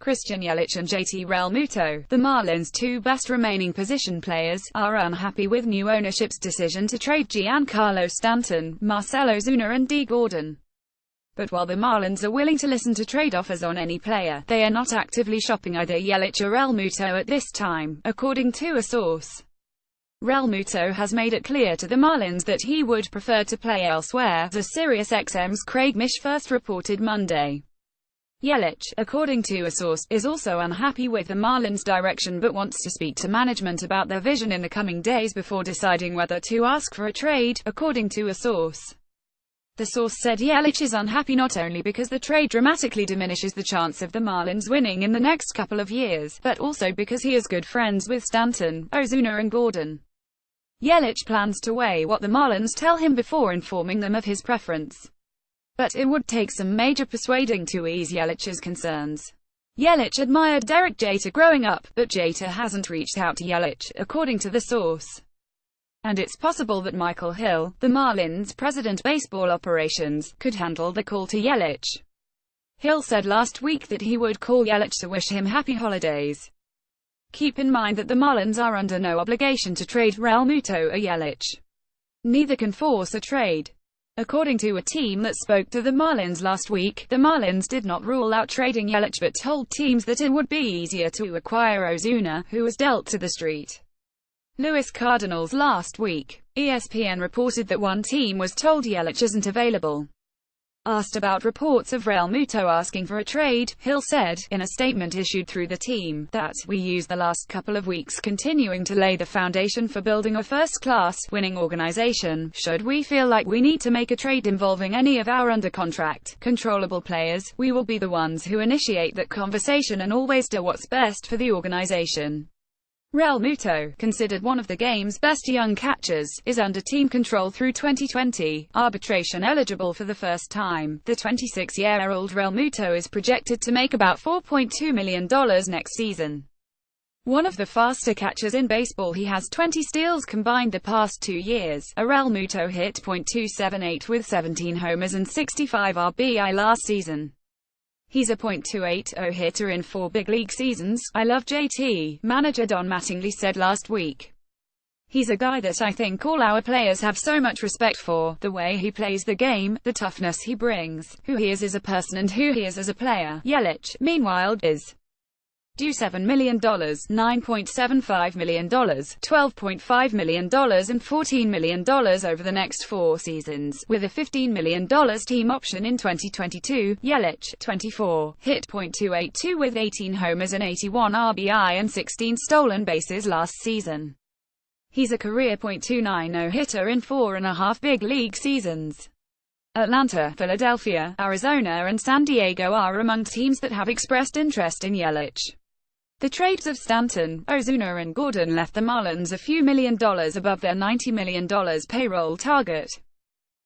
Christian Yelich and J.T.Realmuto, the Marlins' two best remaining position players, are unhappy with new ownership's decision to trade Giancarlo Stanton, Marcell Ozuna and Dee Gordon. But while the Marlins are willing to listen to trade offers on any player, they are not actively shopping either Yelich or Realmuto at this time, according to a source. Realmuto has made it clear to the Marlins that he would prefer to play elsewhere, as SiriusXM's Craig Mish first reported Monday. Yelich, according to a source, is also unhappy with the Marlins' direction but wants to speak to management about their vision in the coming days before deciding whether to ask for a trade, according to a source. The source said Yelich is unhappy not only because the trade dramatically diminishes the chance of the Marlins winning in the next couple of years, but also because he is good friends with Stanton, Ozuna and Gordon. Yelich plans to weigh what the Marlins tell him before informing them of his preference. But it would take some major persuading to ease Yelich's concerns. Yelich admired Derek Jeter growing up, but Jeter hasn't reached out to Yelich, according to the source. And it's possible that Michael Hill, the Marlins' president baseball operations, could handle the call to Yelich. Hill said last week that he would call Yelich to wish him happy holidays. Keep in mind that the Marlins are under no obligation to trade Realmuto or Yelich. Neither can force a trade. According to a team that spoke to the Marlins last week, the Marlins did not rule out trading Yelich but told teams that it would be easier to acquire Ozuna, who was dealt to the street. Louis Cardinals last week. ESPN reported that one team was told Yelich isn't available. Asked about reports of Realmuto asking for a trade, Hill said, in a statement issued through the team, that, "We used the last couple of weeks continuing to lay the foundation for building a first-class, winning organization. Should we feel like we need to make a trade involving any of our under-contract, controllable players, we will be the ones who initiate that conversation and always do what's best for the organization." Realmuto, considered one of the game's best young catchers, is under team control through 2020, arbitration eligible for the first time. The 26-year-old Realmuto is projected to make about $4.2 million next season. One of the faster catchers in baseball, he has 20 steals combined the past 2 years. A Realmuto hit .278 with 17 homers and 65 RBI last season. He's a .280 hitter in 4 big league seasons. "I love JT," manager Don Mattingly said last week. "He's a guy that I think all our players have so much respect for, the way he plays the game, the toughness he brings, who he is as a person and who he is as a player." Yelich, meanwhile, is due $7 million, $9.75 million, $12.5 million and $14 million over the next 4 seasons, with a $15 million team option in 2022. Yelich, 24, hit .282 with 18 homers and 81 RBI and 16 stolen bases last season. He's a career .290 hitter in 4.5 big league seasons. Atlanta, Philadelphia, Arizona and San Diego are among teams that have expressed interest in Yelich. The trades of Stanton, Ozuna and Gordon left the Marlins a few $1 million above their $90 million payroll target.